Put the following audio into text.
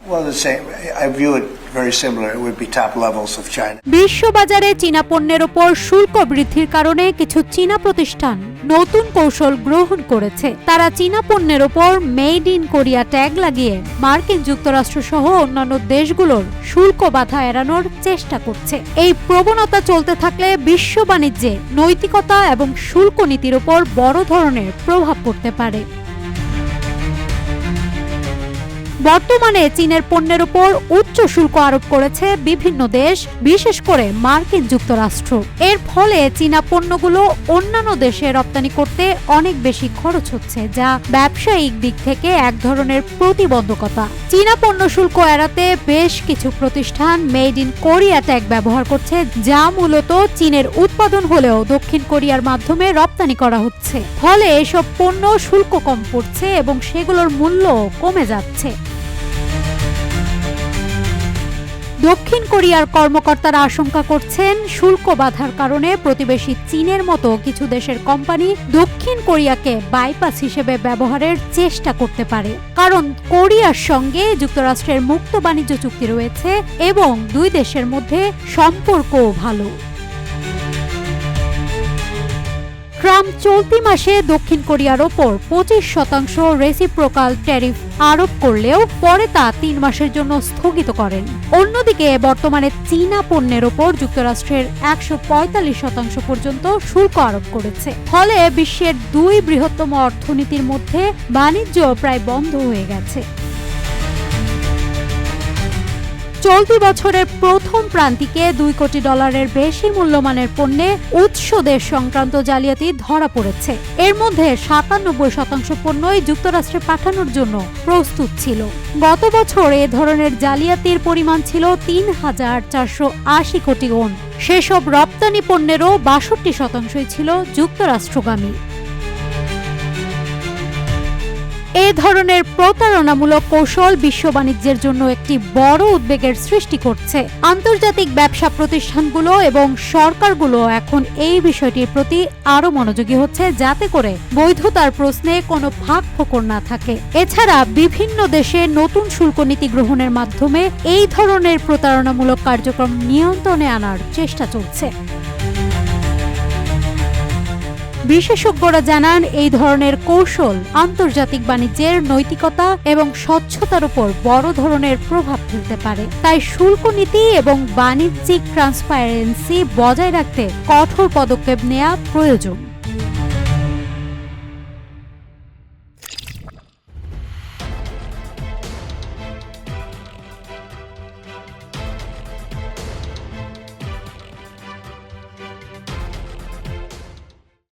Well, the same. I view it very similar. It would be top levels of China. বিশ্ববাজারে চীনা পণ্যের উপর শুল্ক বৃদ্ধির কারণে কিছু চীনা প্রতিষ্ঠান নতুন কৌশল গ্রহণ করেছে। তারা চীনা পণ্যের উপর মেড ইন কোরিয়া ট্যাগ লাগিয়ে মার্কিন যুক্তরাষ্ট্র সহ অন্যান্য দেশগুলোর শুল্ক বাধা এড়ানোর চেষ্টা করছে। এই প্রবণতা চলতে থাকলে বিশ্ব বাণিজ্যে নৈতিকতা এবং শুল্ক নীতির উপর বড় ধরনের প্রভাব পড়তে পারে। বর্তমানে চীনের পণ্যের উপর উচ্চ শুল্ক আরোপ করেছে বিভিন্ন দেশ, বিশেষ করে মার্কিন যুক্তরাষ্ট্র। এর ফলে চীনা পণ্যগুলো অন্যান্য দেশে রপ্তানি করতে অনেক বেশি খরচ হচ্ছে, যা ব্যবসায়িক দিক থেকে এক ধরনের প্রতিবন্ধকতা। চীনা পণ্য শুল্ক এড়াতে বেশ কিছু প্রতিষ্ঠান মেড ইন কোরিয়া ট্যাগ ব্যবহার করছে, যা মূলত চীনের উৎপাদন হলেও দক্ষিণ কোরিয়ার মাধ্যমে রপ্তানি করা হচ্ছে। ফলে এসব পণ্য শুল্ক কম পড়ছে এবং সেগুলোর মূল্য কমে যাচ্ছে। দক্ষিণ কোরিয়ার কর্মকর্তারা আশঙ্কা করছেন, শুল্ক বাধার কারণে প্রতিবেশী চীনের মতো কিছু দেশের কোম্পানি দক্ষিণ কোরিয়াকে বাইপাস হিসেবে ব্যবহারের চেষ্টা করতে পারে। কারণ কোরিয়ার সঙ্গে যুক্তরাষ্ট্রের মুক্ত বাণিজ্য চুক্তি রয়েছে এবং দুই দেশের মধ্যে সম্পর্কও ভালো। ট্রাম্প চলতি মাসে দক্ষিণ কোরিয়ার ওপর 25% রেসিপ্রোকাল ট্যারিফ আরোপ করলেও পরে তা 3 মাসের জন্য স্থগিত করেন। অন্যদিকে বর্তমানে চীনা পণ্যের ওপর যুক্তরাষ্ট্রের 145% পর্যন্ত শুল্ক আরোপ করেছে। ফলে বিশ্বের দুই বৃহত্তম অর্থনীতির মধ্যে বাণিজ্য প্রায় বন্ধ হয়ে গেছে। চলতি বছরের প্রথম প্রান্তিকে $2 কোটি বেশি মূল্যমানের পণ্যে উৎস দেশ সংক্রান্ত জালিয়াতি ধরা পড়েছে। এর মধ্যে 97% পণ্যই যুক্তরাষ্ট্রে পাঠানোর জন্য প্রস্তুত ছিল। গত বছর এ ধরনের জালিয়াতির পরিমাণ ছিল 3,480 কোটি ওন। সেসব রপ্তানি পণ্যেরও 62% ছিল যুক্তরাষ্ট্রগামী। এ ধরনের প্রতারণামূলক কৌশল বিশ্ব বাণিজ্যের জন্য একটি বড় উদ্বেগের সৃষ্টি করছে। আন্তর্জাতিক ব্যবসা প্রতিষ্ঠানগুলো এবং সরকারগুলো এখন এই বিষয়টির প্রতি আরো মনোযোগী হচ্ছে, যাতে করে বৈধতার প্রশ্নে কোনো ফাঁকফোকর না থাকে। এছাড়া বিভিন্ন দেশে নতুন শুল্ক নীতি গ্রহণের মাধ্যমে এই ধরনের প্রতারণামূলক কার্যক্রম নিয়ন্ত্রণে আনার চেষ্টা চলছে। বিশেষজ্ঞরা জানান, এই ধরনের কৌশল আন্তর্জাতিক বাণিজ্যের নৈতিকতা এবং স্বচ্ছতার উপর বড় ধরনের প্রভাব ফেলতে পারে। তাই শুল্ক নীতি এবং বাণিজ্যিক ট্রান্সপারেন্সি বজায় রাখতে কঠোর পদক্ষেপ নেওয়া প্রয়োজন।